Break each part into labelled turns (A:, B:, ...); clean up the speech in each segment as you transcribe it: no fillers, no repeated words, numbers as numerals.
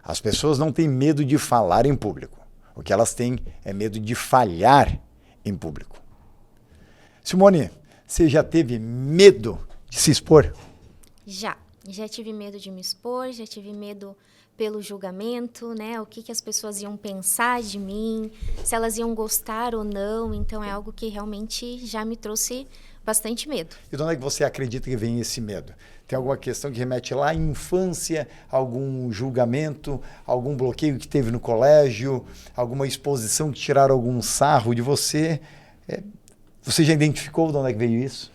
A: As pessoas não têm medo de falar em público. O que elas têm é medo de falhar em público. Simone, você já teve medo de se expor?
B: Já tive medo de me expor, já tive medo pelo julgamento, né? O que as pessoas iam pensar de mim, se elas iam gostar ou não. Então, é algo que realmente já me trouxe bastante medo.
A: E de onde é que você acredita que vem esse medo? Tem alguma questão que remete lá à infância, algum julgamento, algum bloqueio que teve no colégio, alguma exposição que tiraram algum sarro de você? Você já identificou de onde é que veio isso?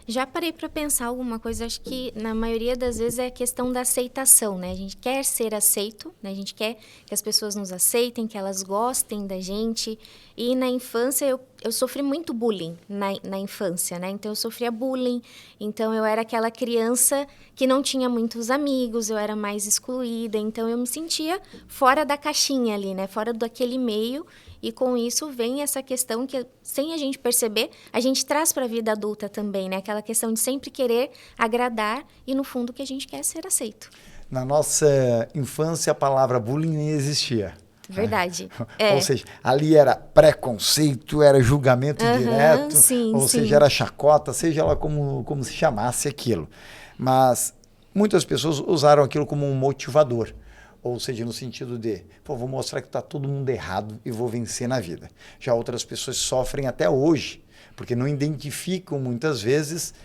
B: Já parei para pensar alguma coisa, acho que na maioria das vezes é a questão da aceitação, né? A gente quer ser aceito, né? A gente quer que as pessoas nos aceitem, que elas gostem da gente. E na infância, eu sofri muito bullying na infância, né? Então, eu sofria bullying. Então, eu era aquela criança que não tinha muitos amigos, eu era mais excluída. Então, eu me sentia fora da caixinha ali, né? Fora daquele meio. E com isso vem essa questão que, sem a gente perceber, a gente traz para a vida adulta também, né? Aquela questão de sempre querer agradar e, no fundo, que a gente quer ser aceito.
A: Na nossa infância, a palavra bullying nem existia.
B: Verdade.
A: Ou seja, ali era preconceito, era julgamento direto, ou seja, era chacota, seja lá como se chamasse aquilo. Mas muitas pessoas usaram aquilo como um motivador. Ou seja, no sentido de, vou mostrar que está todo mundo errado e vou vencer na vida. Já outras pessoas sofrem até hoje, porque não identificam muitas vezes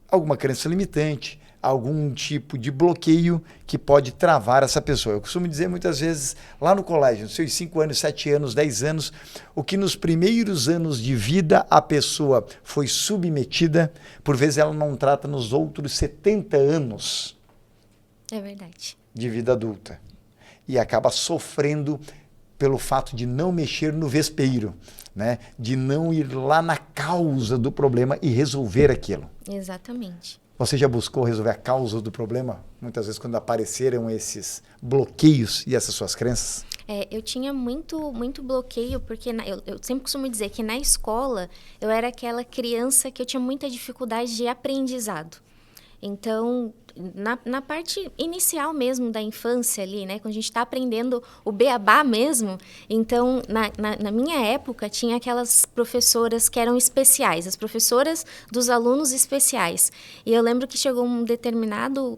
A: alguma crença limitante, algum tipo de bloqueio que pode travar essa pessoa. Eu costumo dizer muitas vezes, lá no colégio, nos seus 5 anos, 7 anos, 10 anos, o que nos primeiros anos de vida a pessoa foi submetida, por vezes ela não trata nos outros 70 anos
B: É verdade.
A: de vida adulta. E acaba sofrendo pelo fato de não mexer no vespeiro, né? De não ir lá na causa do problema e resolver aquilo.
B: Exatamente.
A: Você já buscou resolver a causa do problema? Muitas vezes quando apareceram esses bloqueios e essas suas crenças?
B: Eu tinha muito bloqueio, porque eu sempre costumo dizer que na escola eu era aquela criança que eu tinha muita dificuldade de aprendizado. Então, na parte inicial mesmo da infância ali, né? Quando a gente está aprendendo o beabá mesmo. Então, na minha época, tinha aquelas professoras que eram especiais, as professoras dos alunos especiais. E eu lembro que chegou um determinado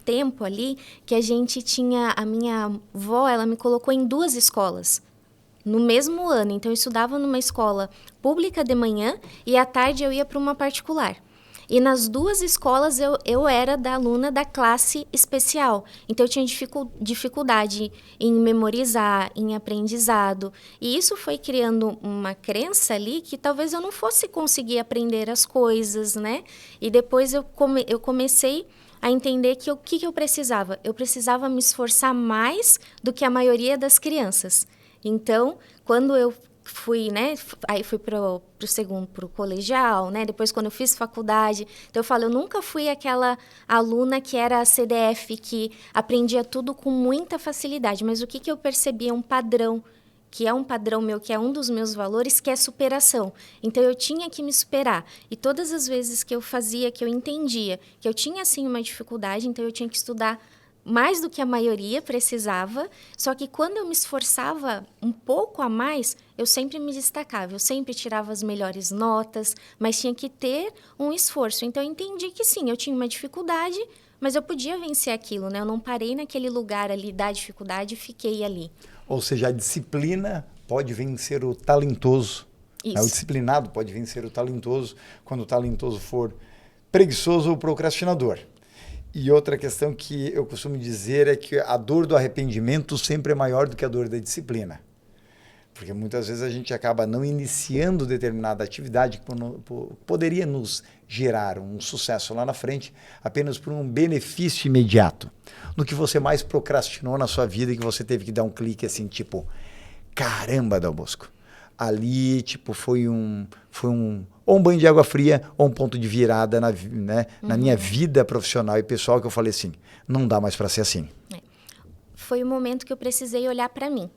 B: tempo ali que a gente tinha... A minha avó, ela me colocou em 2 escolas no mesmo ano. Então, eu estudava numa escola pública de manhã e à tarde eu ia para uma particular. E nas 2 escolas eu era da aluna da classe especial. Então, eu tinha dificuldade em memorizar, em aprendizado. E isso foi criando uma crença ali que talvez eu não fosse conseguir aprender as coisas, né? E depois eu comecei a entender que o que eu precisava? Eu precisava me esforçar mais do que a maioria das crianças. Então, quando eu fui, né? Aí fui pro colegial, né? Depois, quando eu fiz faculdade, então eu falo, eu nunca fui aquela aluna que era a CDF, que aprendia tudo com muita facilidade. Mas o que eu percebi é um padrão, que é um padrão meu, que é um dos meus valores, que é superação. Então, eu tinha que me superar. E todas as vezes que eu fazia, que eu entendia que eu tinha, assim, uma dificuldade, então eu tinha que estudar mais do que a maioria precisava, só que quando eu me esforçava um pouco a mais, eu sempre me destacava, eu sempre tirava as melhores notas, mas tinha que ter um esforço. Então, eu entendi que sim, eu tinha uma dificuldade, mas eu podia vencer aquilo, né? Eu não parei naquele lugar ali da dificuldade e fiquei ali.
A: Ou seja, a disciplina pode vencer o talentoso.
B: Isso.
A: O disciplinado pode vencer o talentoso quando o talentoso for preguiçoso ou procrastinador. E outra questão que eu costumo dizer é que a dor do arrependimento sempre é maior do que a dor da disciplina. Porque muitas vezes a gente acaba não iniciando determinada atividade que poderia nos gerar um sucesso lá na frente apenas por um benefício imediato. No que você mais procrastinou na sua vida e que você teve que dar um clique assim, tipo, caramba, Dal Bosco. Ali, tipo, foi ou um banho de água fria ou um ponto de virada na minha vida profissional e pessoal que eu falei assim, não dá mais para ser assim.
B: Foi o momento que eu precisei olhar para mim.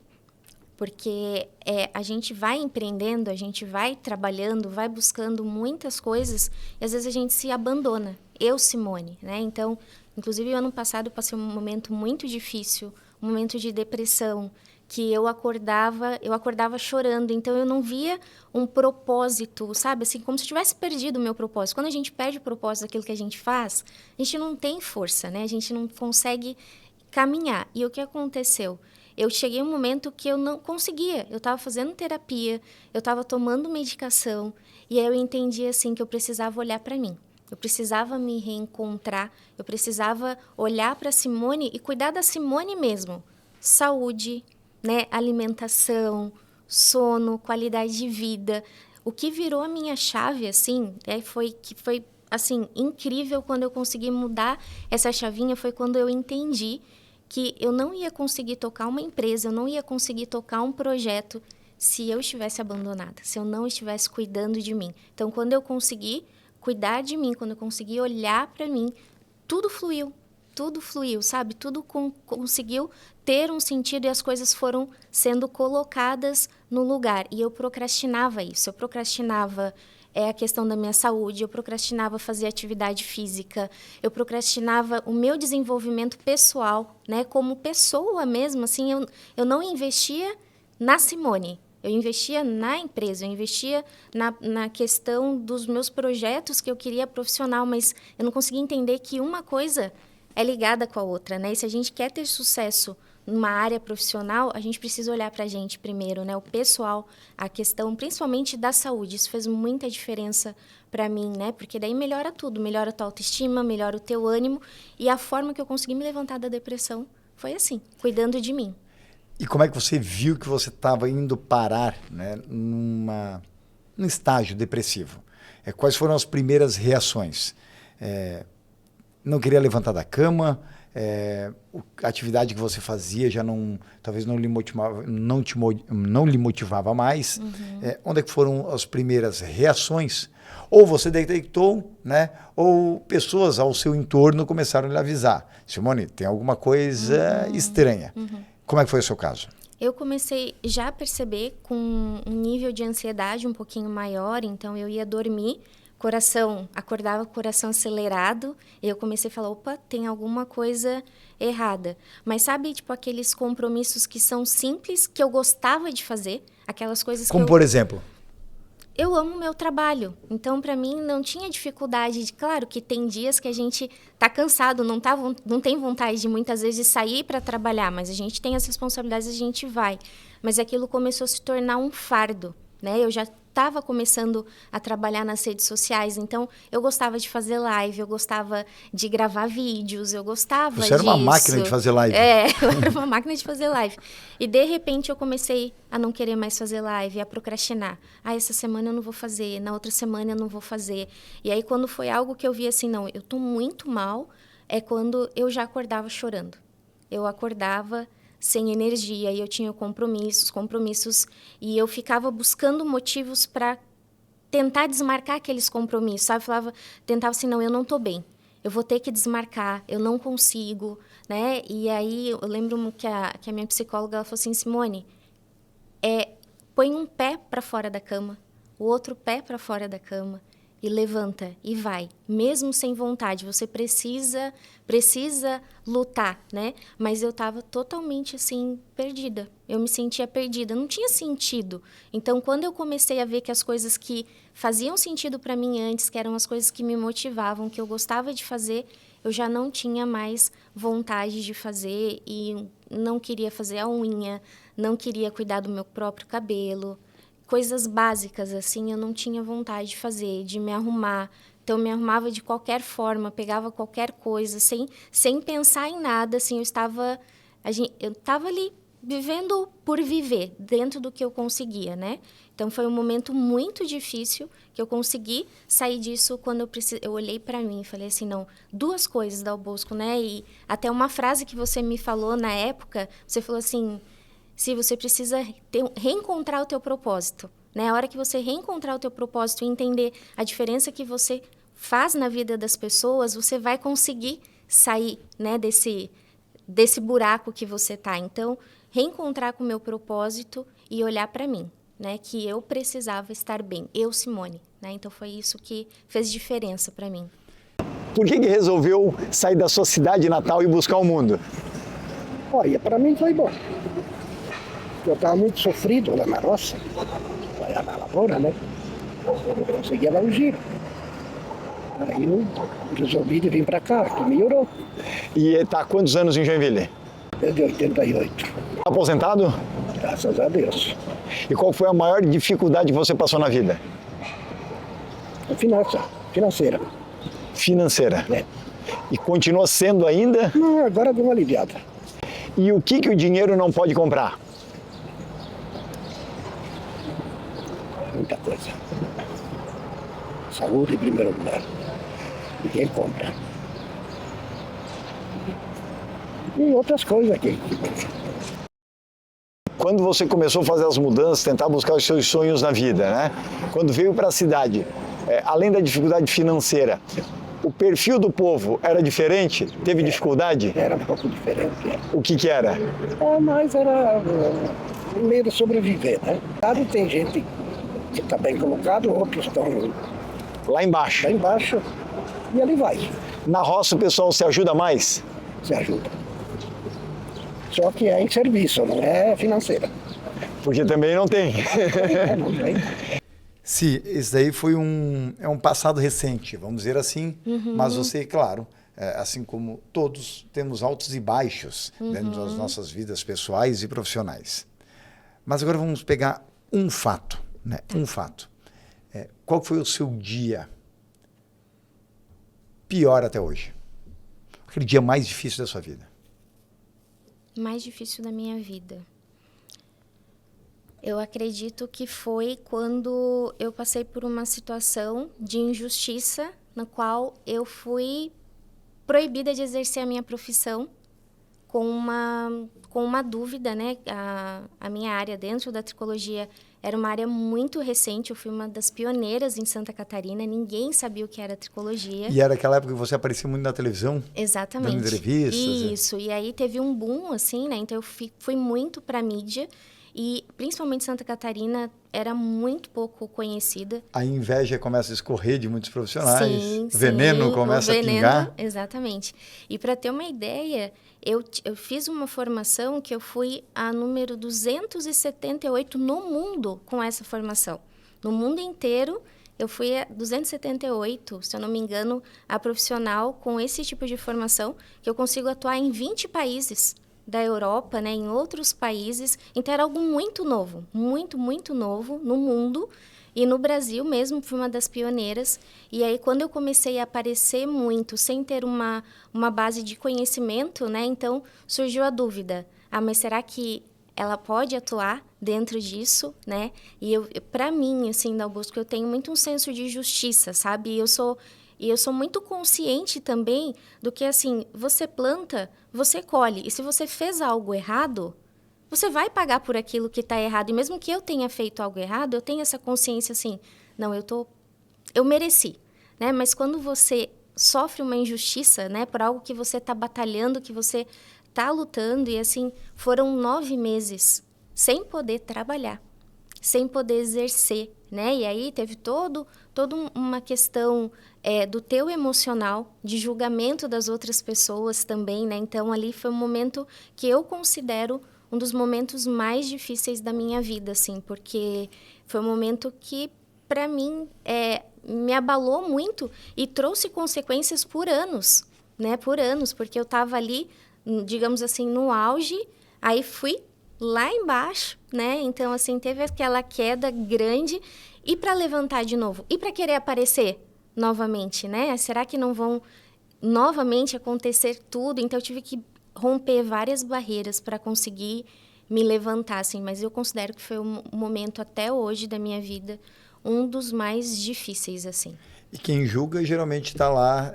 B: Porque a gente vai empreendendo, a gente vai trabalhando, vai buscando muitas coisas e às vezes a gente se abandona. Eu, Simone, né? Então, inclusive, o ano passado eu passei um momento muito difícil um momento de depressão, que eu acordava chorando, então eu não via um propósito, sabe? Assim, como se eu tivesse perdido o meu propósito. Quando a gente perde o propósito daquilo que a gente faz, a gente não tem força, né? A gente não consegue caminhar. E o que aconteceu? Eu cheguei a um momento que eu não conseguia. Eu estava fazendo terapia, eu estava tomando medicação, e aí eu entendi, assim, que eu precisava olhar para mim. Eu precisava me reencontrar, eu precisava olhar para a Simone e cuidar da Simone mesmo. Saúde, né, alimentação, sono, qualidade de vida. O que virou a minha chave, assim, foi assim, incrível quando eu consegui mudar essa chavinha, foi quando eu entendi que eu não ia conseguir tocar uma empresa, eu não ia conseguir tocar um projeto se eu estivesse abandonada, se eu não estivesse cuidando de mim. Então, quando eu consegui cuidar de mim, quando eu consegui olhar para mim, tudo fluiu, sabe? Tudo conseguiu ter um sentido e as coisas foram sendo colocadas no lugar. E eu procrastinava isso. Eu procrastinava a questão da minha saúde, eu procrastinava fazer atividade física, eu procrastinava o meu desenvolvimento pessoal, né? Como pessoa mesmo, assim, eu não investia na Simone. Eu investia na empresa, eu investia na questão dos meus projetos que eu queria profissional, mas eu não conseguia entender que uma coisa é ligada com a outra, né? E se a gente quer ter sucesso numa área profissional, a gente precisa olhar para a gente primeiro, né? O pessoal, a questão principalmente da saúde, isso fez muita diferença para mim, né? Porque daí melhora tudo, melhora a tua autoestima, melhora o teu ânimo, e a forma que eu consegui me levantar da depressão foi assim, cuidando de mim.
A: E como é que você viu que você estava indo parar, né, num estágio depressivo? Quais foram as primeiras reações? Não queria levantar da cama? A atividade que você fazia já talvez não lhe motivava mais? Uhum. Onde é que foram as primeiras reações? Ou você detectou, né, ou pessoas ao seu entorno começaram a lhe avisar. Simone, tem alguma coisa estranha. Uhum. Como é que foi o seu caso?
B: Eu comecei já a perceber com um nível de ansiedade um pouquinho maior, então eu ia dormir, acordava com o coração acelerado, e eu comecei a falar, opa, tem alguma coisa errada. Mas sabe, tipo, aqueles compromissos que são simples, que eu gostava de fazer, aquelas coisas que
A: Como por exemplo?
B: Eu amo o meu trabalho, então para mim não tinha dificuldade. Claro que tem dias que a gente tá cansado, não tem vontade de muitas vezes sair para trabalhar, mas a gente tem as responsabilidades, a gente vai. Mas aquilo começou a se tornar um fardo, né? Eu já estava começando a trabalhar nas redes sociais, então eu gostava de fazer live, eu gostava de gravar vídeos, eu gostava disso.
A: Você era uma máquina de fazer live.
B: Eu era uma máquina de fazer live. E de repente eu comecei a não querer mais fazer live, a procrastinar. Essa semana eu não vou fazer, na outra semana eu não vou fazer. E aí quando foi algo que eu vi assim, não, eu tô muito mal, é quando eu já acordava chorando. Eu acordava sem energia, e eu tinha compromissos, e eu ficava buscando motivos para tentar desmarcar aqueles compromissos, sabe? Tentava assim, não, eu não estou bem, eu vou ter que desmarcar, eu não consigo, né? E aí eu lembro que a minha psicóloga, ela falou assim, Simone, põe um pé para fora da cama, o outro pé para fora da cama, e levanta e vai, mesmo sem vontade. Você precisa lutar, né? Mas eu estava totalmente assim perdida. Eu me sentia perdida, não tinha sentido. Então, quando eu comecei a ver que as coisas que faziam sentido para mim antes, que eram as coisas que me motivavam, que eu gostava de fazer, eu já não tinha mais vontade de fazer e não queria fazer a unha, não queria cuidar do meu próprio cabelo. Coisas básicas, assim, eu não tinha vontade de fazer, de me arrumar. Então, eu me arrumava de qualquer forma, pegava qualquer coisa, sem pensar em nada, assim, eu estava ali vivendo por viver, dentro do que eu conseguia, né? Então, foi um momento muito difícil que eu consegui sair disso quando eu olhei para mim e falei assim, não, duas coisas, Dal Bosco, né? E até uma frase que você me falou na época, você falou assim, se você precisa reencontrar o teu propósito, né? A hora que você reencontrar o teu propósito e entender a diferença que você faz na vida das pessoas, você vai conseguir sair, né, desse buraco que você tá. Então, reencontrar com o meu propósito e olhar para mim, né, que eu precisava estar bem, eu, Simone, né? Então, foi isso que fez diferença para mim.
C: Por que resolveu sair da sua cidade natal e buscar o mundo? Olha, para mim foi bom. Eu estava muito sofrido lá na roça, na lavoura, né? Eu conseguia dar um giro. Aí eu resolvi vir para cá, que melhorou.
A: E está há quantos anos em Joinville?
C: Desde 88.
A: Aposentado?
C: Graças a Deus.
A: E qual foi a maior dificuldade que você passou na vida?
C: Financeira.
A: Financeira?
C: É.
A: E continua sendo ainda?
C: Não, agora deu uma aliviada.
A: E o que o dinheiro não pode comprar?
C: Muita coisa. Saúde em primeiro lugar. Ninguém compra. E outras coisas aqui.
A: Quando você começou a fazer as mudanças, tentar buscar os seus sonhos na vida, né? Quando veio para a cidade, além da dificuldade financeira, o perfil do povo era diferente? Teve dificuldade?
C: Era um pouco diferente.
A: O que era?
C: Mas era um meio de sobreviver, né? Claro, tem gente que está bem colocado, outros estão
A: lá embaixo.
C: Lá embaixo, e ali vai.
A: Na roça o pessoal se ajuda mais?
C: Se ajuda. Só que é em serviço, não é financeira.
A: Porque também não tem.
C: Não tem.
A: Sim, isso daí foi um passado recente, vamos dizer assim, mas você, claro, assim como todos, temos altos e baixos dentro das nossas vidas pessoais e profissionais. Mas agora vamos pegar um fato, né? Um fato. Qual foi o seu dia pior até hoje? Aquele dia mais difícil da sua vida?
B: Mais difícil da minha vida. Eu acredito que foi quando eu passei por uma situação de injustiça na qual eu fui proibida de exercer a minha profissão com uma dúvida, né? A minha área dentro da tricologia era uma área muito recente, eu fui uma das pioneiras em Santa Catarina, ninguém sabia o que era tricologia.
A: E era aquela época que você aparecia muito na televisão?
B: Exatamente.
A: Dando entrevistas?
B: Isso, e aí teve um boom, assim, né? Então eu fui muito para a mídia. E, principalmente Santa Catarina, era muito pouco conhecida.
A: A inveja começa a escorrer de muitos profissionais.
B: Sim,
A: o veneno começa a pingar.
B: Exatamente. E, para ter uma ideia, eu fiz uma formação que eu fui a número 278 no mundo com essa formação. No mundo inteiro, eu fui a 278, se eu não me engano, a profissional com esse tipo de formação, que eu consigo atuar em 20 países da Europa, né, em outros países. Então, era algo muito novo, muito, muito novo no mundo. E no Brasil mesmo, fui uma das pioneiras. E aí, quando eu comecei a aparecer muito, sem ter uma base de conhecimento, né, então surgiu a dúvida. Mas será que ela pode atuar dentro disso, né? E para mim, assim, da Bosco, eu tenho muito um senso de justiça, sabe? E eu sou muito consciente também do que, assim, você planta, você colhe. E se você fez algo errado, você vai pagar por aquilo que está errado. E mesmo que eu tenha feito algo errado, eu tenho essa consciência, assim, não, eu mereci, né? Mas quando você sofre uma injustiça, né, por algo que você está batalhando, que você está lutando, e assim, foram 9 meses sem poder trabalhar, sem poder exercer, né? E aí teve toda uma questão do teu emocional, de julgamento das outras pessoas também, né? Então, ali foi um momento que eu considero um dos momentos mais difíceis da minha vida, assim, porque foi um momento que, para mim, me abalou muito e trouxe consequências por anos, né? Por anos, porque eu estava ali, digamos assim, no auge, aí fui lá embaixo, né? Então, assim, teve aquela queda grande. E para levantar de novo? E para querer aparecer novamente, né? Será que não vão novamente acontecer tudo? Então, eu tive que romper várias barreiras para conseguir me levantar, assim. Mas eu considero que foi um momento, até hoje, da minha vida, um dos mais difíceis, assim.
A: E quem julga, geralmente está lá,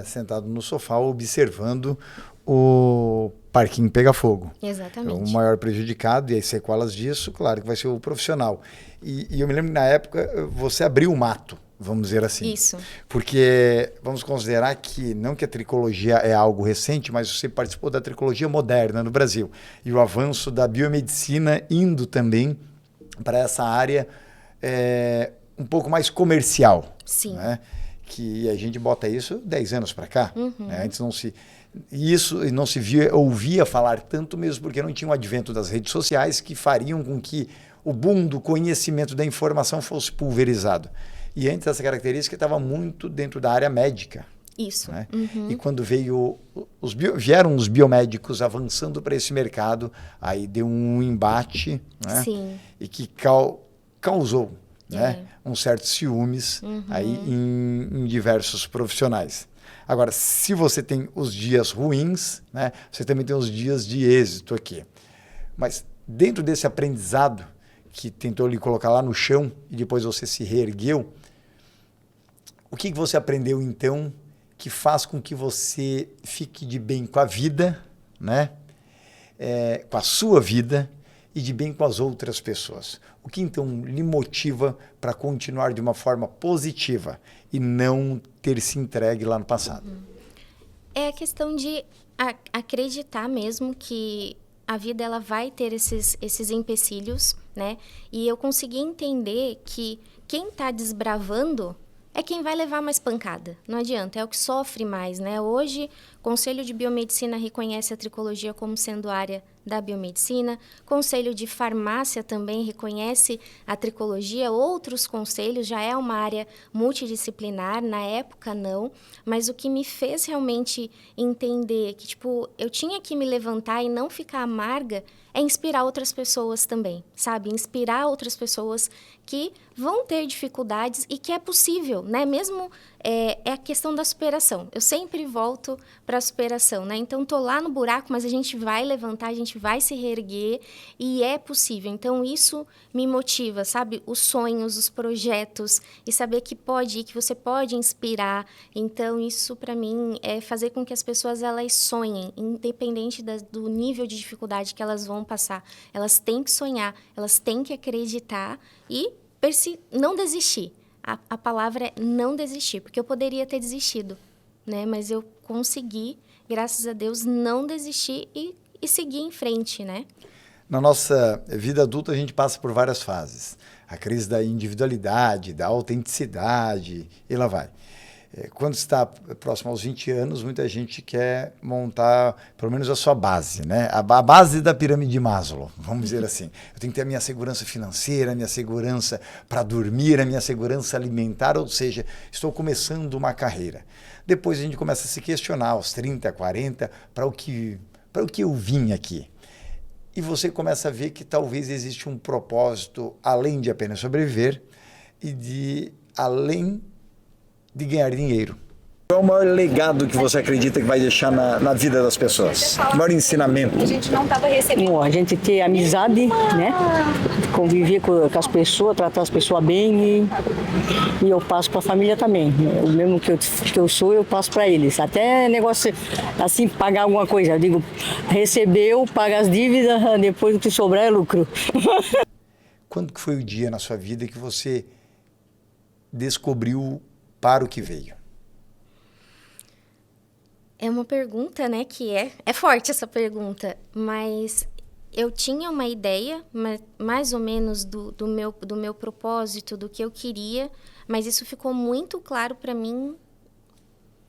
A: sentado no sofá, observando o parquinho pegar fogo.
B: Exatamente.
A: O maior prejudicado, e as sequelas disso, claro, que vai ser o profissional. E eu me lembro que, na época, você abriu o mato, vamos dizer assim.
B: Isso.
A: Porque vamos considerar que, não que a tricologia é algo recente, mas você participou da tricologia moderna no Brasil. E o avanço da biomedicina indo também para essa área um pouco mais comercial.
B: Sim.
A: Né? Que a gente bota isso 10 anos para cá. Né? Antes Isso não se ouvia falar tanto mesmo porque não tinha o advento das redes sociais que fariam com que o boom do conhecimento da informação fosse pulverizado. E antes essa característica estava muito dentro da área médica.
B: Isso.
A: Né? E quando vieram os biomédicos avançando para esse mercado, aí deu um embate, né?
B: Sim.
A: E que causou, né, um certo ciúmes aí em diversos profissionais. Agora, se você tem os dias ruins, né, você também tem os dias de êxito aqui. Mas dentro desse aprendizado que tentou lhe colocar lá no chão e depois você se reergueu, o que você aprendeu então que faz com que você fique de bem com a vida, né? Com a sua vida e de bem com as outras pessoas? O que então lhe motiva para continuar de uma forma positiva e não ter se entregue lá no passado?
B: É a questão de acreditar mesmo que a vida ela vai ter esses empecilhos, né? E eu consegui entender que quem está desbravando é quem vai levar mais pancada. Não adianta, é o que sofre mais, né? Hoje, o Conselho de Biomedicina reconhece a tricologia como sendo área da biomedicina. Conselho de Farmácia também reconhece a tricologia. Outros conselhos já é uma área multidisciplinar, na época não. Mas o que me fez realmente entender que, tipo, eu tinha que me levantar e não ficar amarga é inspirar outras pessoas também, sabe? Inspirar outras pessoas que vão ter dificuldades e que é possível, né? Mesmo é a questão da superação. Eu sempre volto para a superação, né? Então, tô lá no buraco, mas a gente vai levantar, a gente vai se reerguer e é possível. Então, isso me motiva, sabe? Os sonhos, os projetos e saber que pode ir, que você pode inspirar. Então, isso para mim é fazer com que as pessoas elas sonhem, independente do nível de dificuldade que elas vão passar. Elas têm que sonhar, elas têm que acreditar e não desistir. A palavra é não desistir, porque eu poderia ter desistido, né? Mas eu consegui, graças a Deus, não desistir e seguir em frente, né?
A: Na nossa vida adulta, a gente passa por várias fases. A crise da individualidade, da autenticidade, e lá vai. Quando está próximo aos 20 anos, muita gente quer montar, pelo menos, a sua base, né? A base da pirâmide de Maslow, vamos dizer assim. Eu tenho que ter a minha segurança financeira, a minha segurança para dormir, a minha segurança alimentar, ou seja, estou começando uma carreira. Depois a gente começa a se questionar, aos 30, 40, para o que eu vim aqui. E você começa a ver que talvez existe um propósito, além de apenas sobreviver, e além de ganhar dinheiro. Qual é o maior legado que você acredita que vai deixar na vida das pessoas? O maior ensinamento?
D: A gente não estava recebendo. Bom, a gente ter amizade, né? Conviver com as pessoas, tratar as pessoas bem e eu passo para a família também. O mesmo que eu sou, eu passo para eles. Até negócio assim, pagar alguma coisa. Eu digo, recebeu, paga as dívidas, depois o que sobrar é lucro.
A: Quando que foi o dia na sua vida que você descobriu para o que veio?
B: É uma pergunta, né, que é forte essa pergunta, mas eu tinha uma ideia, mais ou menos, do meu propósito, do que eu queria, mas isso ficou muito claro para mim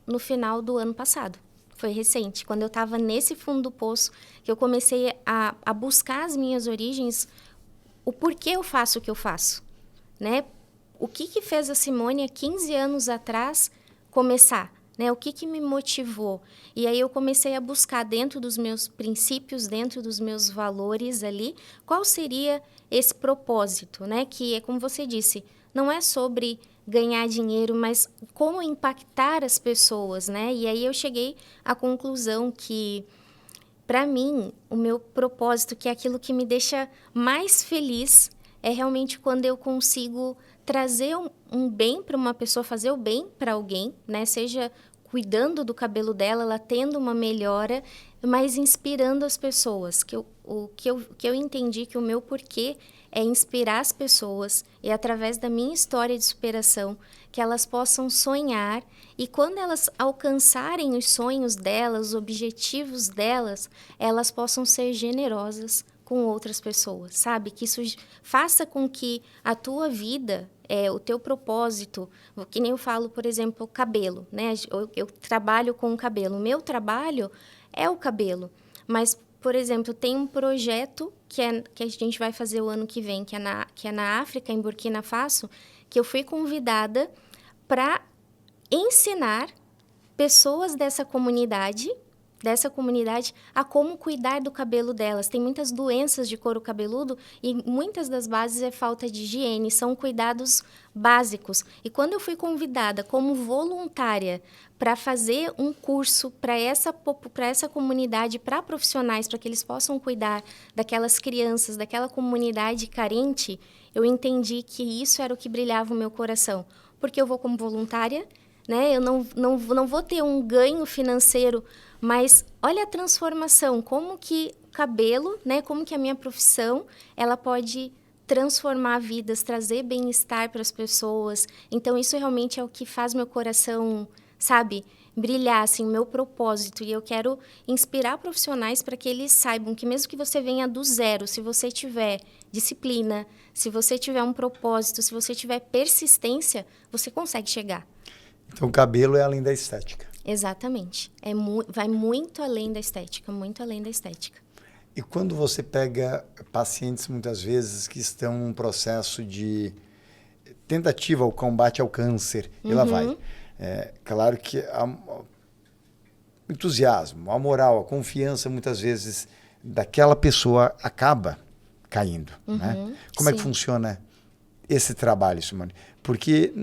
B: no final do ano passado. Foi recente, quando eu estava nesse fundo do poço, que eu comecei a buscar as minhas origens, o porquê eu faço o que eu faço, né? O que fez a Simone, há 15 anos atrás, começar? Né? O que me motivou? E aí eu comecei a buscar dentro dos meus princípios, dentro dos meus valores ali, qual seria esse propósito, né? Que é como você disse, não é sobre ganhar dinheiro, mas como impactar as pessoas, né? E aí eu cheguei à conclusão que, para mim, o meu propósito, que é aquilo que me deixa mais feliz, é realmente quando eu consigo trazer um bem para uma pessoa, fazer o bem para alguém, né? Seja cuidando do cabelo dela, ela tendo uma melhora, mas inspirando as pessoas. Que eu entendi que o meu porquê é inspirar as pessoas e através da minha história de superação, que elas possam sonhar e quando elas alcançarem os sonhos delas, os objetivos delas, elas possam ser generosas com outras pessoas, sabe? Que isso faça com que a tua vida, o teu propósito, que nem eu falo, por exemplo, o cabelo, né? Eu trabalho com o cabelo. O meu trabalho é o cabelo. Mas, por exemplo, tem um projeto que a gente vai fazer o ano que vem, que é na África, em Burkina Faso, que eu fui convidada para ensinar pessoas dessa comunidade a como cuidar do cabelo delas. Tem muitas doenças de couro cabeludo e muitas das bases é falta de higiene, são cuidados básicos. E quando eu fui convidada como voluntária para fazer um curso para essa comunidade, para profissionais, para que eles possam cuidar daquelas crianças, daquela comunidade carente, eu entendi que isso era o que brilhava o meu coração. Porque eu vou como voluntária, né? Eu não vou ter um ganho financeiro, mas olha a transformação, como que o cabelo, né? Como que a minha profissão, ela pode transformar vidas, trazer bem-estar para as pessoas. Então, isso realmente é o que faz meu coração, sabe, brilhar, assim, o meu propósito. E eu quero inspirar profissionais para que eles saibam que mesmo que você venha do zero, se você tiver disciplina, se você tiver um propósito, se você tiver persistência, você consegue chegar.
A: Então, o cabelo é além da estética.
B: Exatamente. Vai muito além da estética, muito além da estética.
A: E quando você pega pacientes, muitas vezes, que estão em um processo de tentativa ao combate ao câncer, e lá vai. Claro que o entusiasmo, a moral, a confiança, muitas vezes, daquela pessoa acaba caindo. Né? Como é que funciona esse trabalho, Simone? Porque,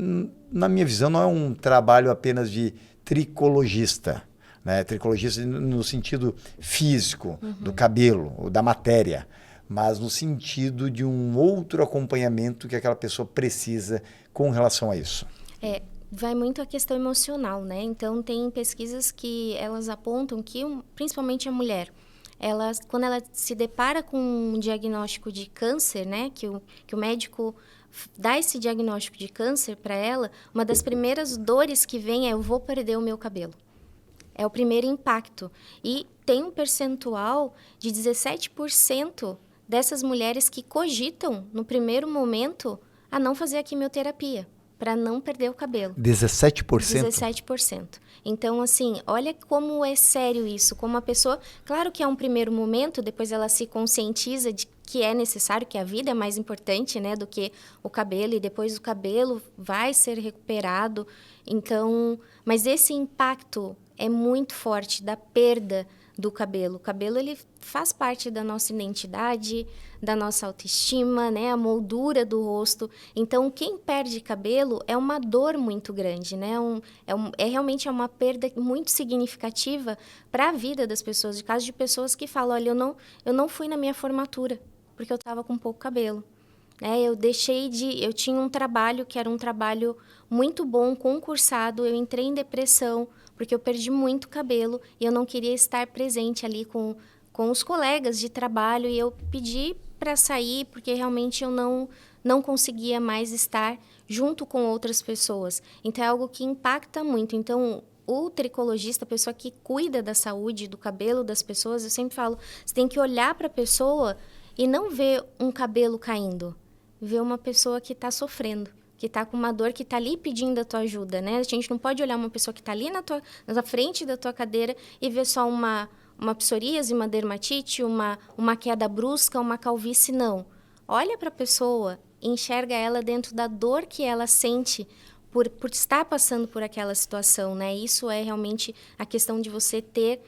A: na minha visão, não é um trabalho apenas de tricologista, né? Tricologista no sentido físico, do cabelo, ou da matéria, mas no sentido de um outro acompanhamento que aquela pessoa precisa com relação a isso.
B: Vai muito a questão emocional, né? Então, tem pesquisas que elas apontam que, principalmente a mulher, quando ela se depara com um diagnóstico de câncer, né? Que o médico dá esse diagnóstico de câncer para ela, uma das primeiras dores que vem é: eu vou perder o meu cabelo. É o primeiro impacto. E tem um percentual de 17% dessas mulheres que cogitam, no primeiro momento, a não fazer a quimioterapia, para não perder o cabelo.
A: 17%?
B: 17%. Então, assim, olha como é sério isso. Como a pessoa... Claro que é um primeiro momento, depois ela se conscientiza de que é necessário, que a vida é mais importante, né, do que o cabelo, e depois o cabelo vai ser recuperado. Então, mas esse impacto é muito forte da perda do cabelo. O cabelo, ele faz parte da nossa identidade, da nossa autoestima, né? A moldura do rosto. Então, quem perde cabelo é uma dor muito grande, né? Realmente uma perda muito significativa para a vida das pessoas. De caso de pessoas que falam: olha, eu não fui na minha formatura, porque eu estava com pouco cabelo. Eu tinha um trabalho que era um trabalho muito bom, concursado, eu entrei em depressão, porque eu perdi muito cabelo e eu não queria estar presente ali com os colegas de trabalho, e eu pedi para sair porque realmente eu não conseguia mais estar junto com outras pessoas. Então, é algo que impacta muito. Então, o tricologista, a pessoa que cuida da saúde, do cabelo das pessoas, eu sempre falo, você tem que olhar para a pessoa e não ver um cabelo caindo, ver uma pessoa que está sofrendo, que está com uma dor, que está ali pedindo a tua ajuda, né? A gente não pode olhar uma pessoa que está ali na frente da tua cadeira e ver só uma psoríase, uma dermatite, uma queda brusca, uma calvície, não. Olha para a pessoa, enxerga ela dentro da dor que ela sente por estar passando por aquela situação, né? Isso é realmente a questão de você ter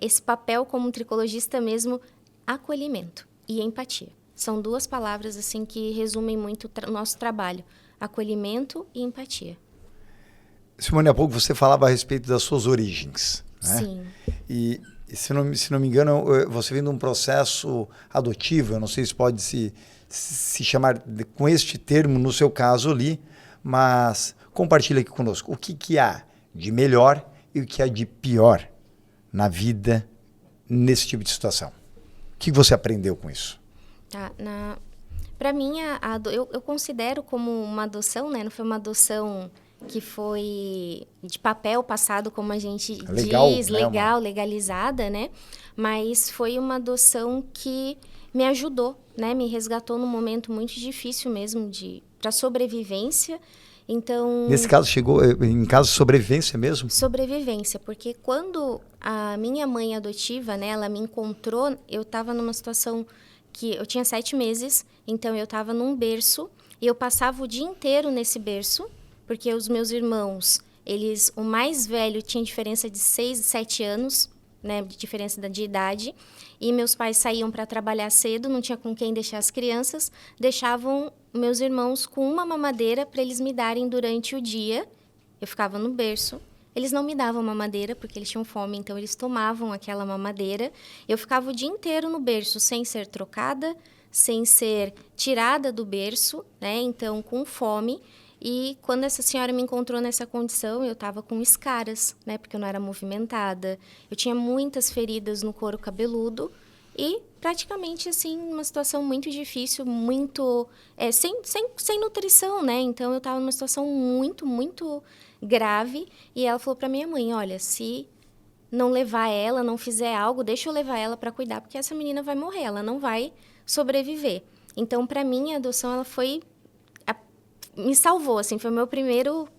B: esse papel como tricologista mesmo, acolhimento e empatia. São duas palavras assim que resumem muito o nosso trabalho: acolhimento e empatia.
A: Simone, há pouco você falava a respeito das suas origens, né?
B: Sim.
A: E se não me engano, você vem de um processo adotivo, eu não sei se pode se chamar com este termo no seu caso ali, mas compartilha aqui conosco o que há de melhor e o que há de pior na vida nesse tipo de situação. O que você aprendeu com isso?
B: Tá, para mim, eu considero como uma adoção, né? Não foi uma adoção que foi de papel passado, como a gente diz,
A: né?
B: legalizada, né? Mas foi uma adoção que me ajudou, né? Me resgatou num momento muito difícil mesmo para sobrevivência. Então,
A: nesse caso, chegou em caso de sobrevivência mesmo?
B: Sobrevivência, porque quando a minha mãe adotiva, né, ela me encontrou, eu estava numa situação que eu tinha 7 meses, então eu estava num berço e eu passava o dia inteiro nesse berço, porque os meus irmãos, o mais velho tinha diferença de 6, 7 anos, né, de diferença de idade, e meus pais saíam para trabalhar cedo, não tinha com quem deixar as crianças, deixavam meus irmãos com uma mamadeira para eles me darem durante o dia. Eu ficava no berço, eles não me davam mamadeira porque eles tinham fome, então eles tomavam aquela mamadeira. Eu ficava o dia inteiro no berço sem ser trocada, sem ser tirada do berço, né? Então com fome. E quando essa senhora me encontrou nessa condição, eu estava com escaras, né? Porque eu não era movimentada. Eu tinha muitas feridas no couro cabeludo e praticamente, assim, uma situação muito difícil, muito... sem nutrição, né? Então, eu estava numa situação muito, muito grave. E ela falou para minha mãe, olha, se não levar ela, não fizer algo, deixa eu levar ela para cuidar, porque essa menina vai morrer, ela não vai sobreviver. Então, para mim, a adoção, ela foi... me salvou, assim, foi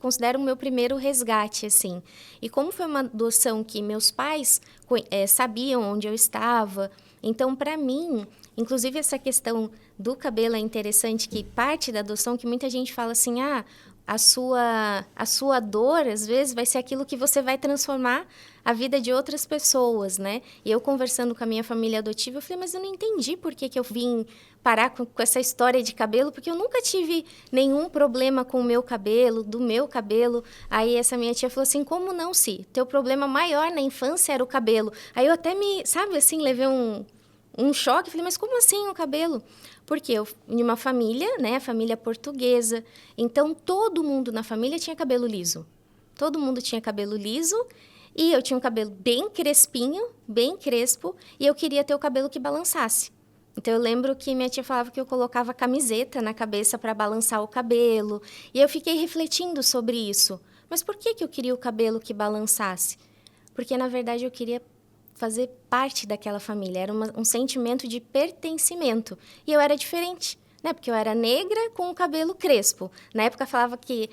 B: considero o meu primeiro resgate, assim. E como foi uma adoção que meus pais sabiam onde eu estava, então, para mim, inclusive essa questão do cabelo é interessante, que parte da adoção, que muita gente fala assim, a sua dor, às vezes, vai ser aquilo que você vai transformar a vida de outras pessoas, né? E eu conversando com a minha família adotiva, eu falei, mas eu não entendi por que eu vim parar com essa história de cabelo, porque eu nunca tive nenhum problema com o meu cabelo, do meu cabelo. Aí essa minha tia falou assim, como não, Si? Teu problema maior na infância era o cabelo. Aí eu até sabe assim, levei um choque, falei, mas como assim o cabelo? Porque eu, em uma família, né, família portuguesa, então todo mundo na família tinha cabelo liso. Todo mundo tinha cabelo liso e eu tinha um cabelo bem crespinho, bem crespo, e eu queria ter o cabelo que balançasse. Então, eu lembro que minha tia falava que eu colocava camiseta na cabeça para balançar o cabelo, e eu fiquei refletindo sobre isso. Mas por que eu queria o cabelo que balançasse? Porque, na verdade, eu queria fazer parte daquela família. Era um sentimento de pertencimento. E eu era diferente, né? Porque eu era negra com o cabelo crespo. Na época falava que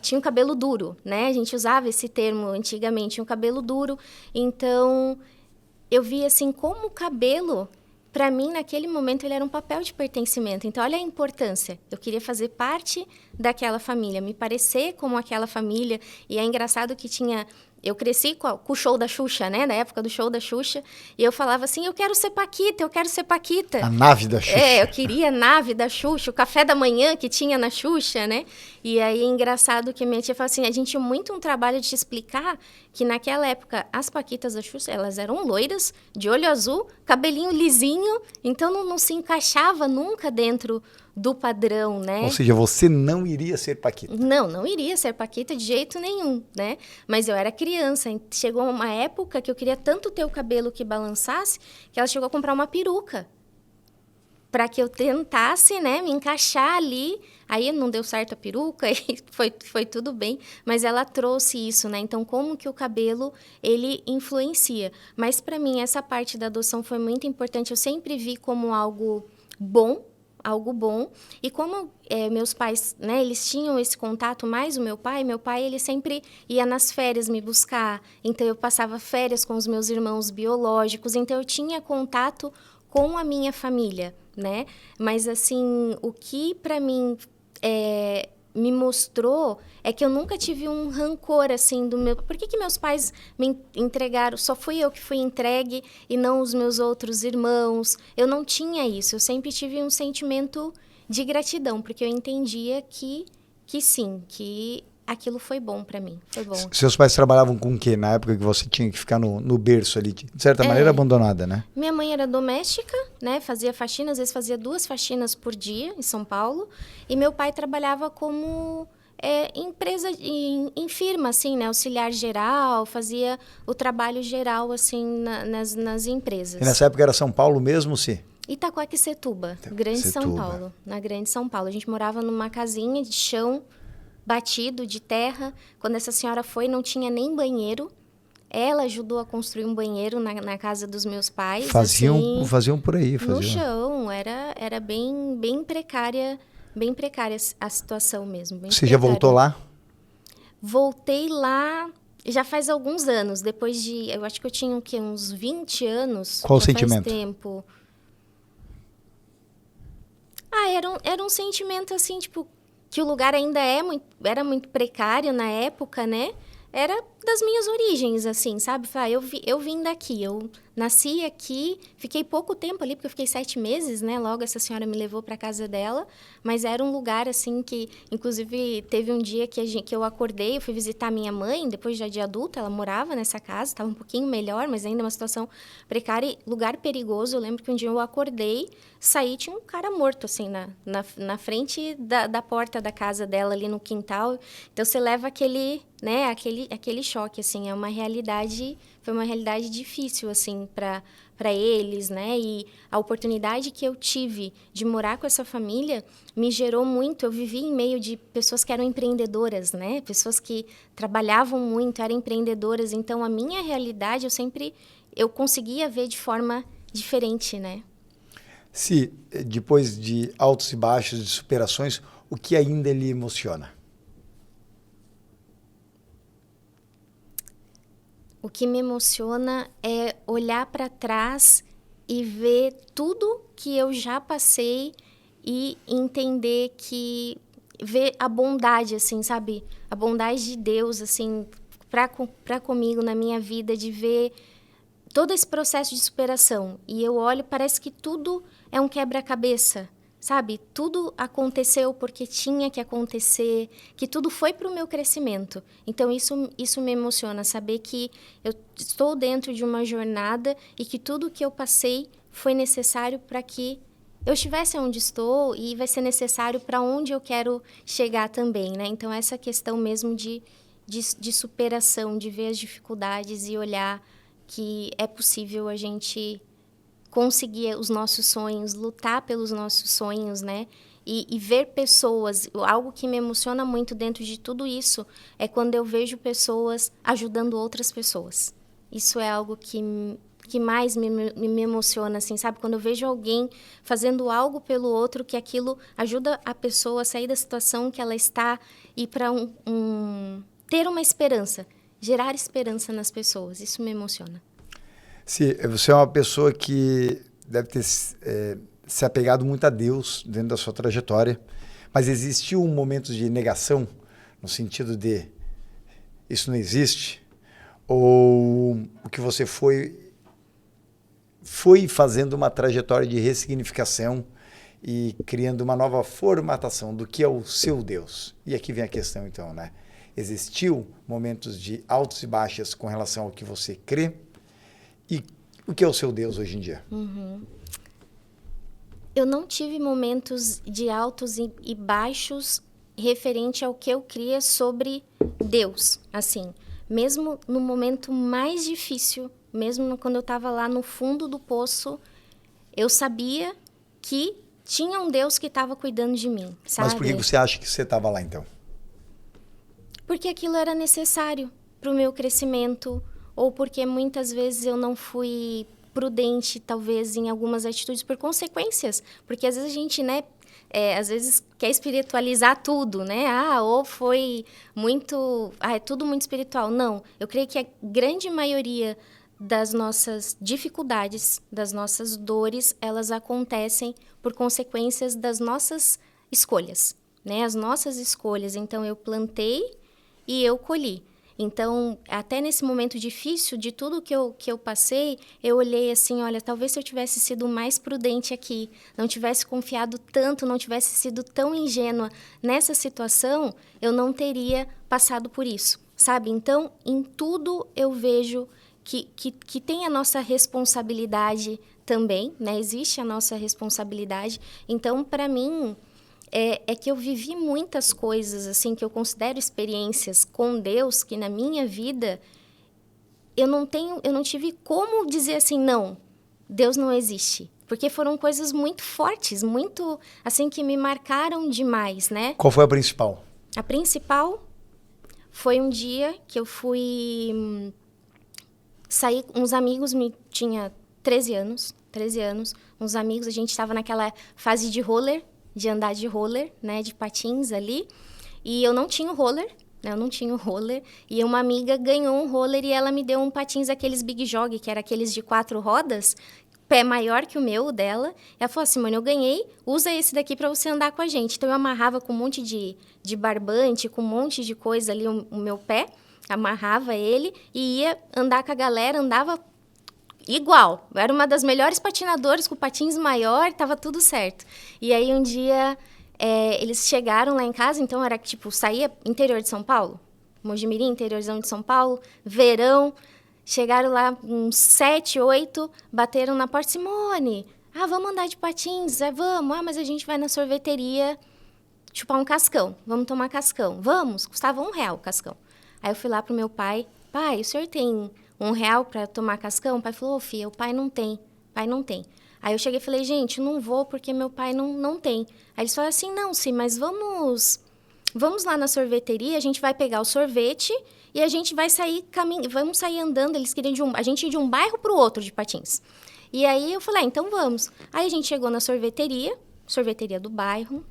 B: tinha um cabelo duro, né? A gente usava esse termo antigamente, um cabelo duro. Então, eu via assim como o cabelo, para mim, naquele momento, ele era um papel de pertencimento. Então, olha a importância. Eu queria fazer parte daquela família, me parecer como aquela família. E é engraçado que eu cresci com o show da Xuxa, né? Na época do show da Xuxa. E eu falava assim, eu quero ser Paquita, eu quero ser Paquita.
A: A nave da Xuxa.
B: Eu queria a nave da Xuxa, o café da manhã que tinha na Xuxa, né? E aí é engraçado que minha tia fala assim, a gente tinha muito um trabalho de te explicar que naquela época as Paquitas da Xuxa, elas eram loiras, de olho azul, cabelinho lisinho, então não se encaixava nunca dentro do padrão, né?
A: Ou seja, você não iria ser Paquita.
B: Não iria ser Paquita de jeito nenhum, né? Mas eu era criança, chegou uma época que eu queria tanto ter o cabelo que balançasse, que ela chegou a comprar uma peruca para que eu tentasse, né, me encaixar ali. Aí não deu certo a peruca e foi tudo bem, mas ela trouxe isso, né? Então, como que o cabelo, ele influencia. Mas, para mim, essa parte da adoção foi muito importante. Eu sempre vi como algo bom, e como meus pais, né, eles tinham esse contato, mais o meu pai, ele sempre ia nas férias me buscar, então eu passava férias com os meus irmãos biológicos, então eu tinha contato com a minha família, né? Mas, assim, o que para mim me mostrou é que eu nunca tive um rancor, assim, do meu... Por que meus pais me entregaram? Só fui eu que fui entregue e não os meus outros irmãos. Eu não tinha isso. Eu sempre tive um sentimento de gratidão, porque eu entendia que sim, que aquilo foi bom para mim. Foi bom.
A: Seus pais trabalhavam com o quê? Na época que você tinha que ficar no berço ali, de certa maneira abandonada, né? Minha
B: mãe era doméstica, né? Fazia faxina, às vezes fazia 2 faxinas por dia em São Paulo. E meu pai trabalhava como empresa, em firma, assim, né? Auxiliar geral, fazia o trabalho geral, assim, nas empresas.
A: E nessa época era São Paulo mesmo, sim?
B: Itaquaquecetuba, Grande São Paulo. Na Grande São Paulo. A gente morava numa casinha de chão batido, de terra. Quando essa senhora foi, não tinha nem banheiro. Ela ajudou a construir um banheiro na casa dos meus pais.
A: Faziam por aí.
B: No chão, era bem precária a situação mesmo.
A: Você já voltou lá?
B: Voltei lá já faz alguns anos, depois de... Eu acho que eu tinha uns 20 anos.
A: Qual o sentimento?
B: Faz tempo. Era um sentimento assim, tipo, que o lugar ainda era muito precário na época, né? Era das minhas origens, assim, sabe? Eu vim daqui, eu nasci aqui, fiquei pouco tempo ali, porque eu fiquei 7 meses, né? Logo essa senhora me levou para casa dela, mas era um lugar, assim, que... Inclusive, teve um dia que eu acordei, eu fui visitar minha mãe, depois já de adulta, ela morava nessa casa, estava um pouquinho melhor, mas ainda uma situação precária e lugar perigoso. Eu lembro que um dia eu acordei, saí, tinha um cara morto, assim, na frente da porta da casa dela, ali no quintal. Então, você leva aquele choque, assim, foi uma realidade difícil, assim, para eles, né? E a oportunidade que eu tive de morar com essa família me gerou muito. Eu vivi em meio de pessoas que eram empreendedoras, né? Pessoas que trabalhavam muito, eram empreendedoras. Então, a minha realidade, eu conseguia ver de forma diferente, né?
A: Se, depois de altos e baixos, de superações, o que ainda lhe emociona?
B: O que me emociona é olhar para trás e ver tudo que eu já passei e entender ver a bondade, assim, sabe? A bondade de Deus, assim, para comigo na minha vida, de ver todo esse processo de superação. E eu olho, parece que tudo é um quebra-cabeça, sabe? Tudo aconteceu porque tinha que acontecer, que tudo foi para o meu crescimento. Então, isso me emociona, saber que eu estou dentro de uma jornada e que tudo que eu passei foi necessário para que eu estivesse onde estou e vai ser necessário para onde eu quero chegar também, né? Então, essa questão mesmo de superação, de ver as dificuldades e olhar que é possível a gente conseguir os nossos sonhos, lutar pelos nossos sonhos, né? E ver pessoas. Algo que me emociona muito dentro de tudo isso é quando eu vejo pessoas ajudando outras pessoas. Isso é algo que mais me emociona, assim, sabe? Quando eu vejo alguém fazendo algo pelo outro, que aquilo ajuda a pessoa a sair da situação que ela está e para ter uma esperança, gerar esperança nas pessoas. Isso me emociona.
A: Sim, você é uma pessoa que deve ter se apegado muito a Deus dentro da sua trajetória, mas existiu um momento de negação, no sentido de isso não existe? Ou o que você foi fazendo uma trajetória de ressignificação e criando uma nova formatação do que é o seu Deus? E aqui vem a questão, então, né? Existiu momentos de altos e baixas com relação ao que você crê? E o que é o seu Deus hoje em dia?
B: Uhum. Eu não tive momentos de altos e baixos referente ao que eu cria sobre Deus. Assim, mesmo no momento mais difícil, mesmo quando eu estava lá no fundo do poço, eu sabia que tinha um Deus que estava cuidando de mim, sabe?
A: Mas por que você acha que você estava lá, então?
B: Porque aquilo era necessário para o meu crescimento, ou porque muitas vezes eu não fui prudente, talvez, em algumas atitudes por consequências. Porque às vezes a gente, né, às vezes quer espiritualizar tudo, né? Ou foi muito... é tudo muito espiritual. Não, eu creio que a grande maioria das nossas dificuldades, das nossas dores, elas acontecem por consequências das nossas escolhas, né? As nossas escolhas. Então, eu plantei e eu colhi. Então, até nesse momento difícil, de tudo que eu passei, eu olhei assim, olha, talvez se eu tivesse sido mais prudente aqui, não tivesse confiado tanto, não tivesse sido tão ingênua nessa situação, eu não teria passado por isso, sabe? Então, em tudo eu vejo que tem a nossa responsabilidade também, né? Existe a nossa responsabilidade. Então, para mim... É que eu vivi muitas coisas, assim, que eu considero experiências com Deus, que na minha vida eu não tive como dizer assim, não, Deus não existe. Porque foram coisas muito fortes, muito, assim, que me marcaram demais, né?
A: Qual foi a principal?
B: A principal foi um dia que eu fui saí com uns amigos, tinha 13 anos, uns amigos, a gente estava naquela fase de roller, de andar de roller, né, de patins ali, e eu não tinha o roller, e uma amiga ganhou um roller e ela me deu um patins, aqueles Big Jog, que era aqueles de 4 rodas, pé maior que o meu, o dela. Ela falou assim, Simone, eu ganhei, usa esse daqui para você andar com a gente. Então, eu amarrava com um monte de barbante, com um monte de coisa ali o meu pé, amarrava ele e ia andar com a galera, andava igual. Eu era uma das melhores patinadoras, com patins maior, estava tudo certo. E aí, um dia, eles chegaram lá em casa, então era tipo, saía interior de São Paulo, Mojimirim, interiorzão de São Paulo, verão. Chegaram lá uns 7, 8, bateram na porta. Simone, vamos andar de patins? Vamos. mas a gente vai na sorveteria chupar um cascão. Vamos tomar cascão. Vamos. Custava R$1 o cascão. Aí eu fui lá pro meu pai. Pai, o senhor tem R$1 para tomar cascão? O pai falou, filha, o pai não tem. Aí eu cheguei e falei, gente, não vou porque meu pai não tem. Aí eles falaram assim, não, sim, mas vamos lá na sorveteria, a gente vai pegar o sorvete e a gente vai sair vamos sair andando. Eles queriam a gente ir de um bairro para o outro de patins. E aí eu falei, então vamos. Aí a gente chegou na sorveteria do bairro,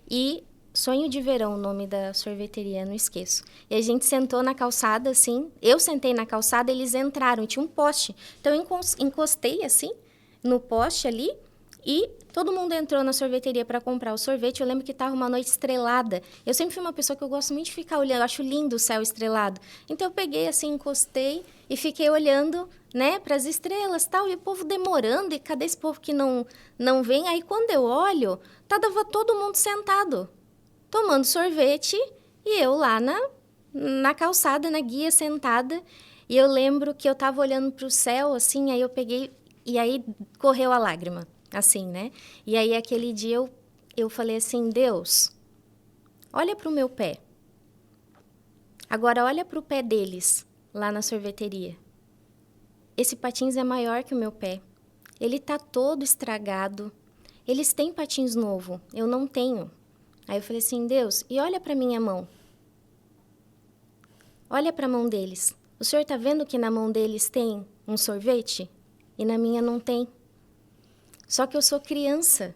B: e Sonho de Verão, o nome da sorveteria, não esqueço. E a gente sentou na calçada, assim, eu sentei na calçada, eles entraram, tinha um poste. Então eu encostei, assim, no poste ali, e todo mundo entrou na sorveteria para comprar o sorvete. Eu lembro que estava uma noite estrelada. Eu sempre fui uma pessoa que eu gosto muito de ficar olhando. Eu acho lindo o céu estrelado. Então, eu peguei, assim, encostei e fiquei olhando, né, para as estrelas e tal. E o povo demorando. E cadê esse povo que não vem? Aí, quando eu olho, tava todo mundo sentado, tomando sorvete. E eu lá na calçada, na guia, sentada. E eu lembro que eu estava olhando para o céu, assim, aí eu peguei... E aí, correu a lágrima. Assim, né? E aí, aquele dia, eu falei assim, Deus, olha para o meu pé. Agora, olha para o pé deles, lá na sorveteria. Esse patins é maior que o meu pé. Ele tá todo estragado. Eles têm patins novo, eu não tenho. Aí eu falei assim, Deus, e olha para minha mão. Olha para a mão deles. O senhor tá vendo que na mão deles tem um sorvete? E na minha não tem. Só que eu sou criança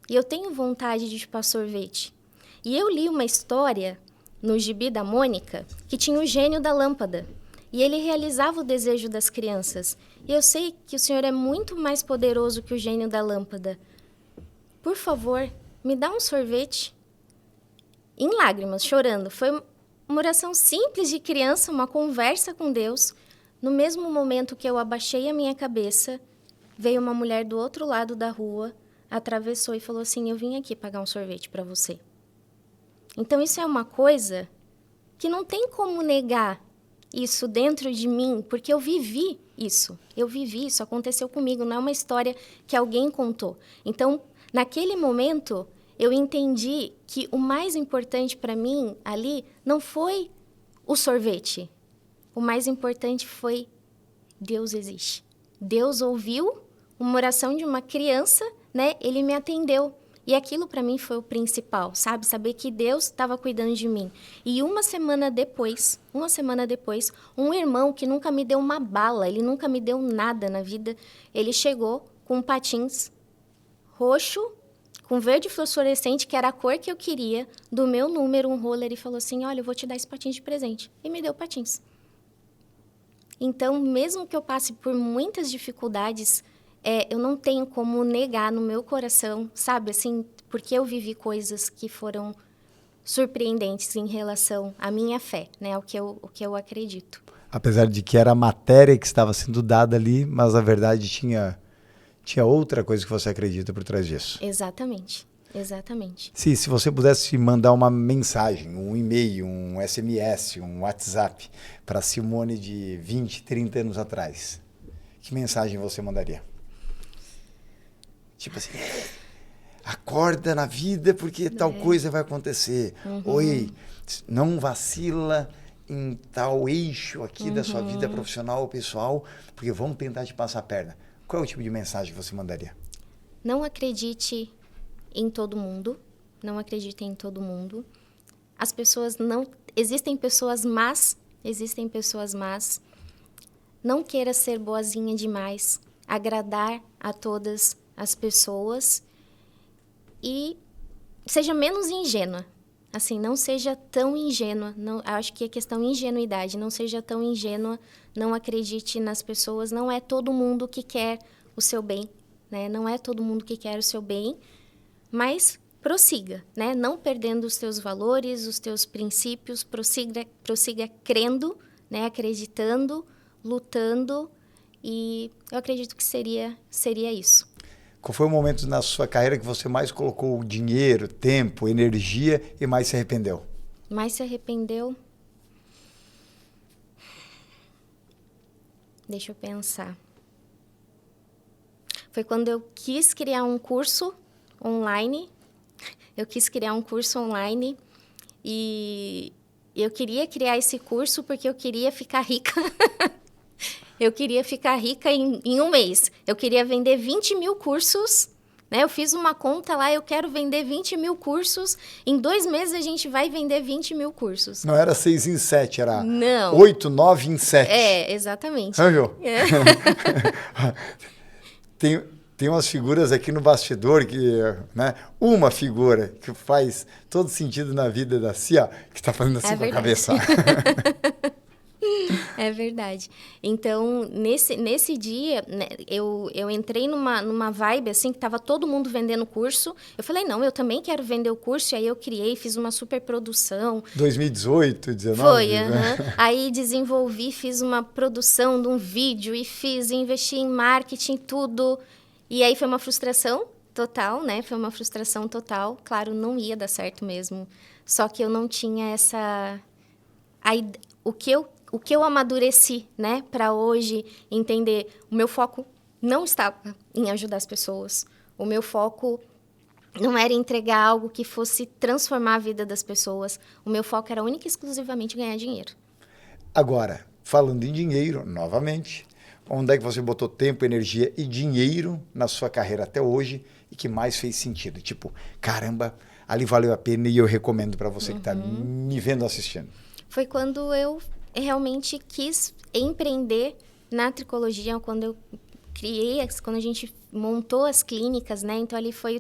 B: e eu tenho vontade de chupar sorvete. E eu li uma história no gibi da Mônica que tinha o gênio da lâmpada. E ele realizava o desejo das crianças. E eu sei que o Senhor é muito mais poderoso que o gênio da lâmpada. Por favor, me dá um sorvete. Em lágrimas, chorando. Foi uma oração simples de criança, uma conversa com Deus. No mesmo momento que eu abaixei a minha cabeça, veio uma mulher do outro lado da rua, atravessou e falou assim, eu vim aqui pagar um sorvete para você. Então, isso é uma coisa que não tem como negar isso dentro de mim, porque eu vivi isso, aconteceu comigo, não é uma história que alguém contou. Então, naquele momento, eu entendi que o mais importante para mim ali não foi o sorvete, o mais importante foi Deus existe. Deus ouviu uma oração de uma criança, né? Ele me atendeu. E aquilo para mim foi o principal, sabe? Saber que Deus estava cuidando de mim. E uma semana depois, um irmão que nunca me deu uma bala, ele nunca me deu nada na vida, ele chegou com patins roxo, com verde fluorescente, que era a cor que eu queria, do meu número, um roller, e falou assim, olha, eu vou te dar esse patins de presente. E me deu patins. Então, mesmo que eu passe por muitas dificuldades, eu não tenho como negar no meu coração, sabe, assim, porque eu vivi coisas que foram surpreendentes em relação à minha fé, né, o que eu acredito.
A: Apesar de que era a matéria que estava sendo dada ali, mas na verdade tinha outra coisa que você acredita por trás disso.
B: Exatamente.
A: Se você pudesse mandar uma mensagem, um e-mail, um SMS, um WhatsApp para Simone de 20, 30 anos atrás, que mensagem você mandaria? Tipo assim, acorda na vida porque tal coisa vai acontecer. Oi, não vacila em tal eixo aqui da sua vida profissional ou pessoal, porque vão tentar te passar a perna. Qual é o tipo de mensagem que você mandaria?
B: Não acredite em todo mundo. Não acreditem em todo mundo. As pessoas não... Existem pessoas más. não queira ser boazinha demais, agradar a todas as pessoas e seja menos ingênua. Assim, não seja tão ingênua. Não, acho que é questão de ingenuidade. Não seja tão ingênua, não acredite nas pessoas. Não é todo mundo que quer o seu bem, né? Não é todo mundo que quer o seu bem, mas prossiga, né? Não perdendo os teus valores, os teus princípios, prossiga crendo, né? Acreditando, lutando, e eu acredito que seria isso.
A: Qual foi o momento na sua carreira que você mais colocou dinheiro, tempo, energia e mais se arrependeu?
B: Mais se arrependeu? Deixa eu pensar. Foi quando eu quis criar um curso online. E eu queria criar esse curso porque eu queria ficar rica. Eu queria ficar rica em um mês. Eu queria vender 20 mil cursos, né? Eu fiz uma conta lá, eu quero vender 20 mil cursos. Em 2 meses a gente vai vender 20 mil cursos.
A: Não era 6 em 7, era
B: Não.
A: 8, 9 em 7.
B: É, exatamente.
A: Viu? É. Tem umas figuras aqui no bastidor, né? Uma figura que faz todo sentido na vida da Cia, que está fazendo assim com a cabeça.
B: É verdade. Então, nesse dia, né, eu entrei numa vibe, assim, que estava todo mundo vendendo curso. Eu falei, não, eu também quero vender o curso. E aí eu criei, fiz uma super produção.
A: 2018, 19?
B: Foi,
A: né?
B: Aí desenvolvi, fiz uma produção de um vídeo e investi em marketing, tudo. E aí foi uma frustração total, né? Foi uma frustração total. Claro, não ia dar certo mesmo. Só que eu não tinha essa... O que eu amadureci, né, para hoje entender, o meu foco não estava em ajudar as pessoas. O meu foco não era entregar algo que fosse transformar a vida das pessoas. O meu foco era única e exclusivamente ganhar dinheiro.
A: Agora, falando em dinheiro, novamente, onde é que você botou tempo, energia e dinheiro na sua carreira até hoje e que mais fez sentido? Tipo, caramba, ali valeu a pena e eu recomendo para você que está me vendo assistindo.
B: Foi quando eu realmente quis empreender na tricologia, quando a gente montou as clínicas, né? Então ali foi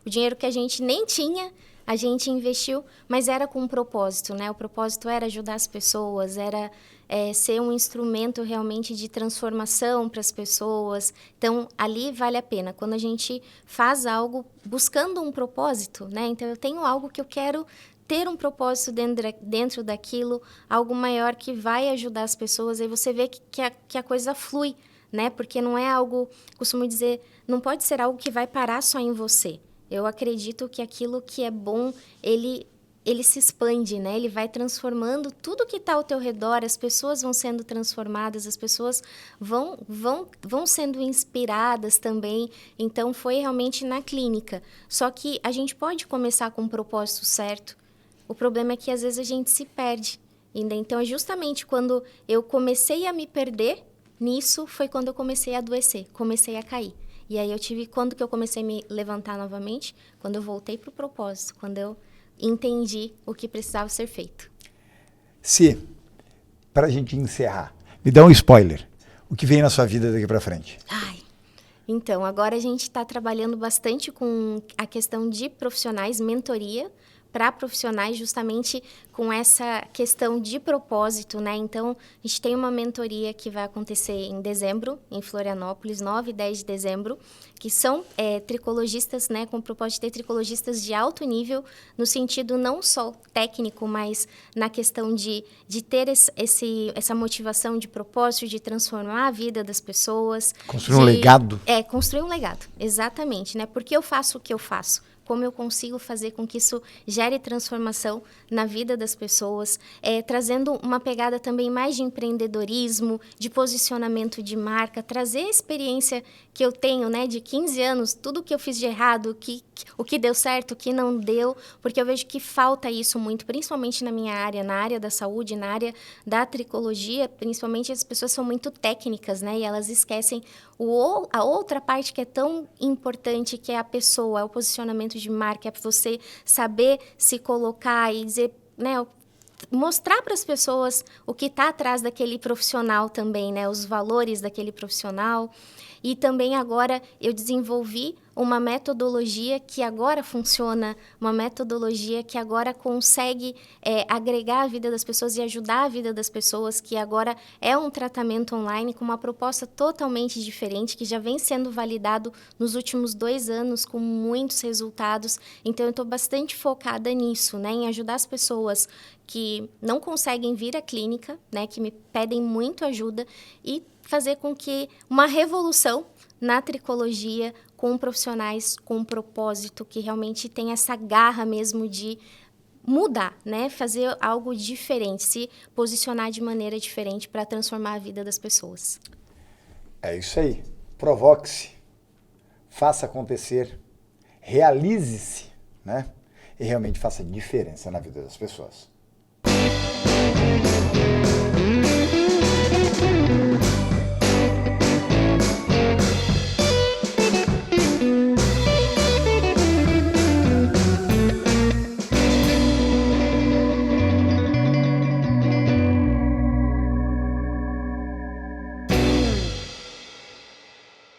B: o dinheiro que a gente nem tinha, a gente investiu, mas era com um propósito, né? O propósito era ajudar as pessoas, era ser um instrumento realmente de transformação para as pessoas. Então ali vale a pena, quando a gente faz algo buscando um propósito, né? Então eu tenho algo que eu quero ter um propósito dentro daquilo, algo maior que vai ajudar as pessoas, aí você vê que a coisa flui, né? Porque não é algo, costumo dizer, não pode ser algo que vai parar só em você. Eu acredito que aquilo que é bom, ele se expande, né? Ele vai transformando tudo que está ao teu redor, as pessoas vão sendo transformadas, as pessoas vão sendo inspiradas também. Então, foi realmente na clínica. Só que a gente pode começar com um propósito certo. O problema é que, às vezes, a gente se perde. Então, justamente quando eu comecei a me perder nisso, foi quando eu comecei a adoecer, comecei a cair. E aí, quando que eu comecei a me levantar novamente? Quando eu voltei para o propósito, quando eu entendi o que precisava ser feito.
A: Se, para a gente encerrar, me dá um spoiler. O que vem na sua vida daqui para frente?
B: Então, agora a gente está trabalhando bastante com a questão de profissionais, mentoria, para profissionais, justamente com essa questão de propósito, né? Então, a gente tem uma mentoria que vai acontecer em dezembro, em Florianópolis, 9 e 10 de dezembro, que são tricologistas, né? Com o propósito de ter tricologistas de alto nível, no sentido não só técnico, mas na questão de ter essa motivação de propósito, de transformar a vida das pessoas.
A: Construir um legado.
B: Construir um legado, exatamente, né? Porque eu faço o que eu faço. Como eu consigo fazer com que isso gere transformação na vida das pessoas, trazendo uma pegada também mais de empreendedorismo, de posicionamento de marca, trazer a experiência que eu tenho, né, de 15 anos, tudo que eu fiz de errado, o que deu certo, o que não deu, porque eu vejo que falta isso muito, principalmente na minha área, na área da saúde, na área da tricologia, principalmente as pessoas são muito técnicas, né, e elas esquecem a outra parte que é tão importante, que é a pessoa, é o posicionamento de marca, é você saber se colocar e dizer, né, mostrar para as pessoas o que está atrás daquele profissional também, né? Os valores daquele profissional. E também agora eu desenvolvi uma metodologia que agora funciona, uma metodologia que agora consegue agregar a vida das pessoas e ajudar a vida das pessoas, que agora é um tratamento online com uma proposta totalmente diferente, que já vem sendo validado nos últimos 2 anos com muitos resultados. Então, eu estou bastante focada nisso, né, em ajudar as pessoas que não conseguem vir à clínica, né, que me pedem muito ajuda, e fazer com que uma revolução na tricologia com profissionais com um propósito que realmente tem essa garra mesmo de mudar, né? Fazer algo diferente, se posicionar de maneira diferente para transformar a vida das pessoas.
A: É isso aí. Provoque-se, faça acontecer, realize-se, né? E realmente faça diferença na vida das pessoas.